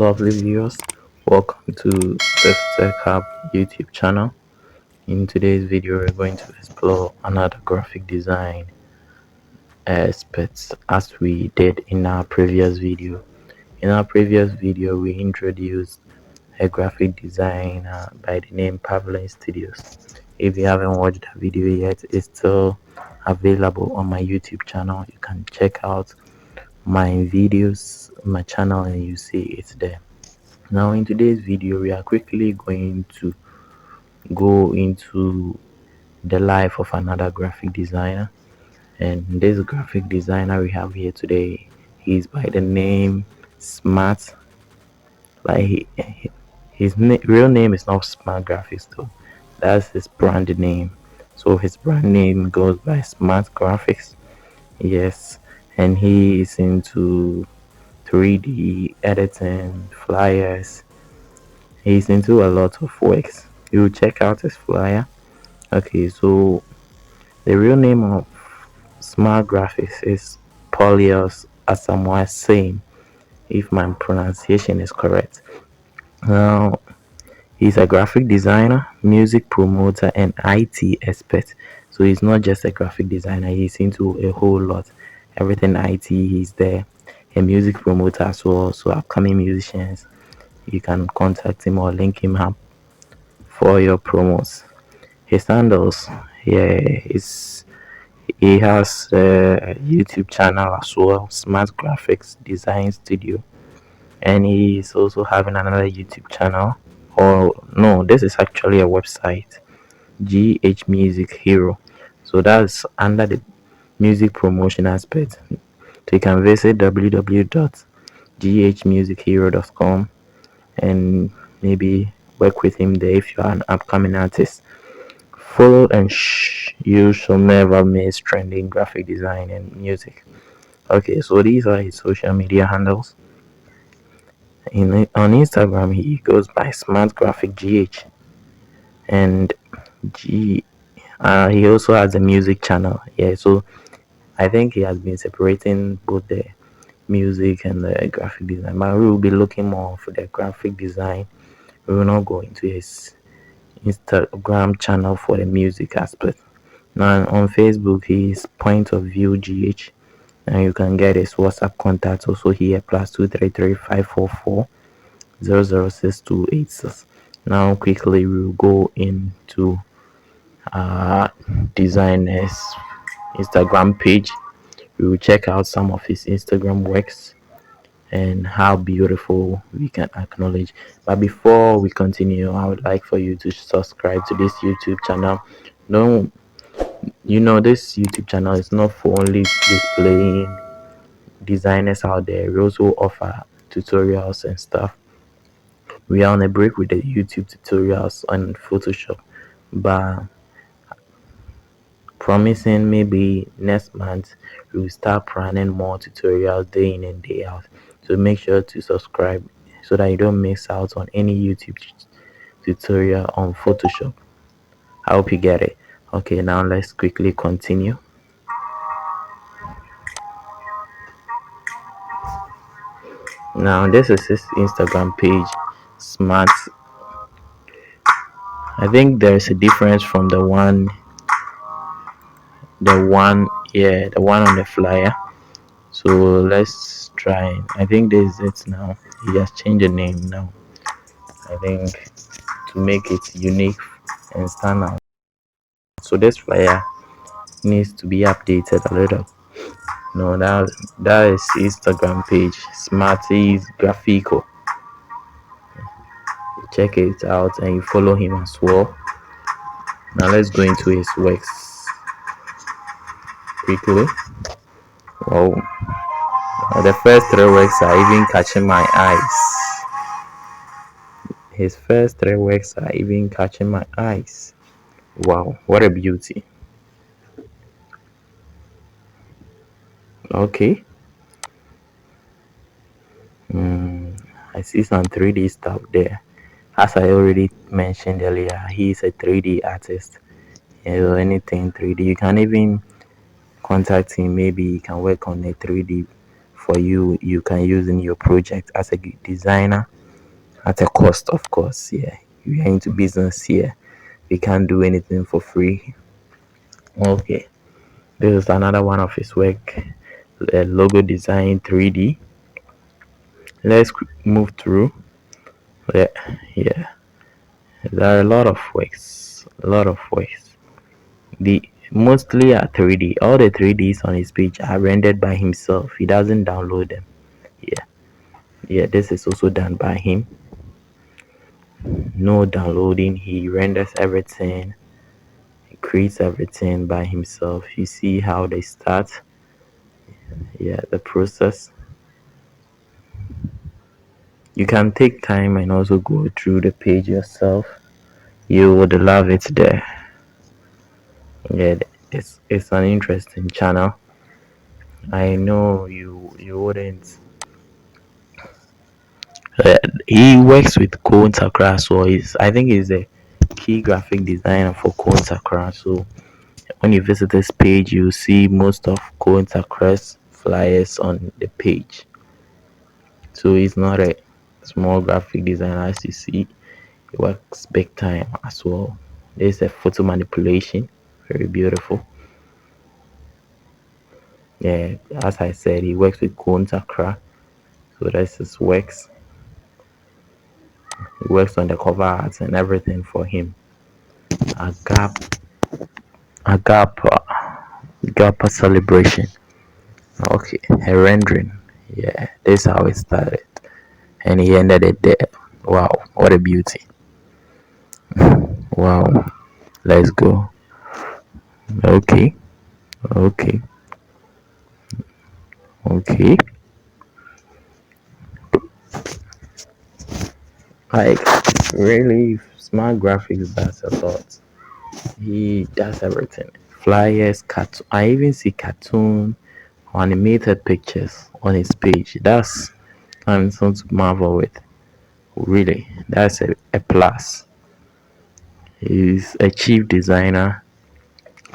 lovely viewers. Welcome to the Tech Hub YouTube channel. In today's video, we're going to explore another graphic design aspects as we did in our previous video. In our previous video, we introduced a graphic designer by the name Pavlin Studios. If you haven't watched that video yet, it's still available on my YouTube channel. You can check out my videos, my channel, and you see it's there. Now in today's video, we are quickly going to go into the life of another graphic designer, and this graphic designer we have here today, he's by the name Smart. Like real name is not Smart Graphics though, that's his brand name. So his brand name goes by Smart Graphics. Yes, and he is into 3D editing, flyers. He's into a lot of works. You check out his flyer. Okay, so the real name of Smart Graphics is Paulius Asamoah Same, if my pronunciation is correct. Now, he's a graphic designer, music promoter, and IT expert. So he's not just a graphic designer, he's into a whole lot. Everything IT, he's there. A music promoter as well. So upcoming musicians, you can contact him or link him up for your promos. His handles, yeah, he has a YouTube channel as well, Smart Graphics Design Studio, and he is also having another YouTube channel. Or no, this is actually a website, GH Music Hero. So that's under the music promotion aspect. So you can visit www.ghmusichero.com and maybe work with him there if you are an upcoming artist. Follow and you shall never miss trending graphic design and music. Okay, so these are his social media handles. On Instagram, he goes by Smart Graphic GH, and G. He also has a music channel. Yeah, so I think he has been separating both the music and the graphic design. But we will be looking more for the graphic design. We will not go into his Instagram channel for the music aspect. Now on Facebook, he is Point of View GH, and you can get his WhatsApp contact also here, +233 544 00628. Now quickly we will go into designer's Instagram page. We will check out some of his Instagram works and how beautiful we can acknowledge. But before we continue, I would like for you to subscribe to this YouTube channel. No, this YouTube channel is not for only displaying designers out there. We also offer tutorials and stuff. We are on a break with the YouTube tutorials on Photoshop, but promising maybe next month we'll start planning more tutorials day in and day out. So make sure to subscribe so that you don't miss out on any YouTube tutorial on Photoshop. I hope you get it. Okay, now let's quickly continue. Now this is his Instagram page, Smart. I think there's a difference from the one on the flyer. So let's try. I think this is it now. He has changed the name now, I think, to make it unique and stand out. So this flyer needs to be updated a little. No, that is Instagram page, Smarties Graphico. Check it out and you follow him as well. Now let's go into his works quickly. Wow, the first three works are even catching my eyes. His first three works are even catching my eyes. Wow, what a beauty. Okay. I see some 3D stuff there. As I already mentioned earlier, he is a 3D artist. Anything 3D. You can even contact him. Maybe he can work on a 3D for you. You can use in your project as a designer. at a cost, of course. Yeah, we are into business here. We can't do anything for free. Okay, this is another one of his work, logo design 3D. Let's move through. Yeah, yeah, there are a lot of works, a lot of works. The mostly are 3D. All the 3Ds on his page are rendered by himself. He doesn't download them. Yeah, yeah. This is also done by him. No downloading. He renders everything. He creates everything by himself. You see how they start. Yeah, the process. You can take time and also go through the page yourself. You would love it there. Yeah, it's an interesting channel. I know you wouldn't. Uh, he works with Cone Sakura, so I think he's a key graphic designer for Cone Sakura. So when you visit this page, you see most of Cone Sakura's flyers on the page. So he's not a small graphic designer, as you see. He works big time as well. There's a photo manipulation, very beautiful. Yeah, as I said, he works with Cone Sakura. So that's his works. He works on the cover art and everything for him. A gap, a gap, gap celebration. Okay, a rendering. Yeah, this is how it started, and he ended it there. Wow, what a beauty! Wow, let's go. Okay, okay, okay. Like really, smart graphics does a lot. He does everything. Flyers, cartoon. I even see cartoon animated pictures on his page. That's something to marvel with. Really, that's a plus. He's a chief designer.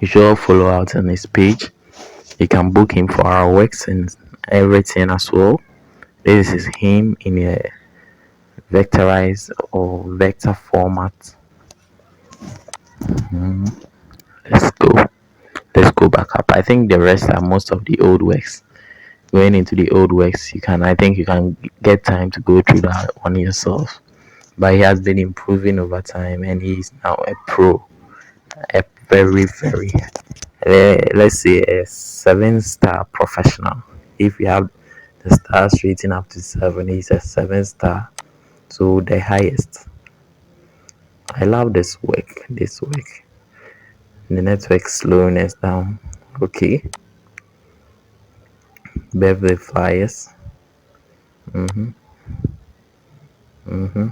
You should follow out on his page. You can book him for our works and everything as well. This is him in a vectorized or vector format. Let's go. Let's go back up. I think the rest are most of the old works. Going into the old works, I think you can get time to go through that one yourself. But he has been improving over time and he's now a pro. A very, very, let's say a 7-star professional. If you have the stars rating up to 7, he's a 7-star. So the highest. I love this work. This work. The network slowness down. Okay. Beverly Flyers. Mm-hmm. Mm-hmm.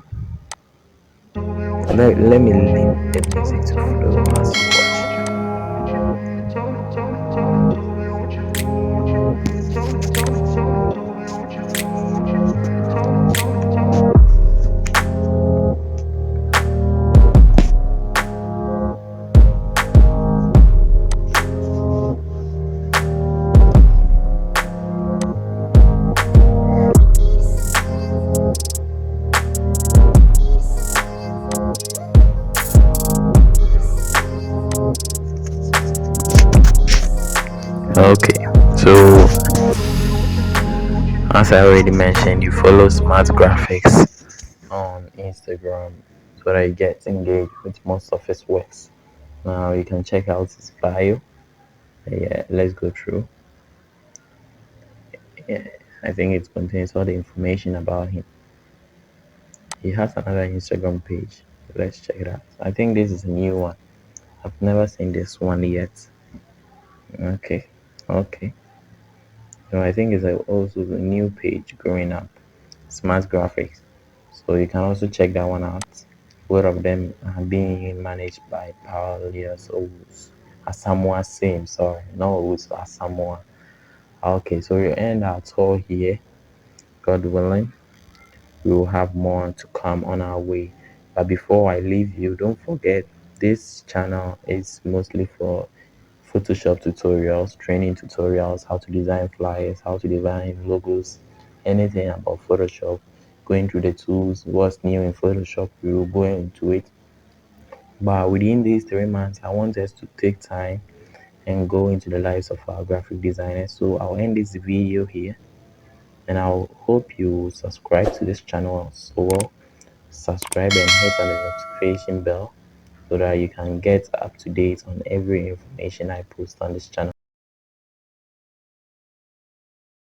Let me leave the music to flow as you watch. Okay. So as I already mentioned, you follow Smart Graphics on Instagram so that you get engaged with most of his works. Now you can check out his bio. Yeah, let's go through. Yeah, I think it contains all the information about him. He has another Instagram page. Let's check it out. I think this is a new one. I've never seen this one yet. Okay, okay. So I think it's also a new page growing up. Smart Graphics. So you can also check that one out. Both of them are being managed by Paulius Owus. Asamoah same, sorry. No Owus, Asamoah. Okay, so you end our tour here. God willing, we will have more to come on our way. But before I leave you, don't forget this channel is mostly for Photoshop tutorials, training tutorials, how to design flyers, how to design logos, anything about Photoshop. going through the tools, what's new in Photoshop. We will go into it. But within these 3 months, I want us to take time and go into the lives of our graphic designers. So I'll end this video here, and I'll hope you subscribe to this channel so well. Subscribe and hit on the notification bell so that you can get up to date on every information I post on this channel.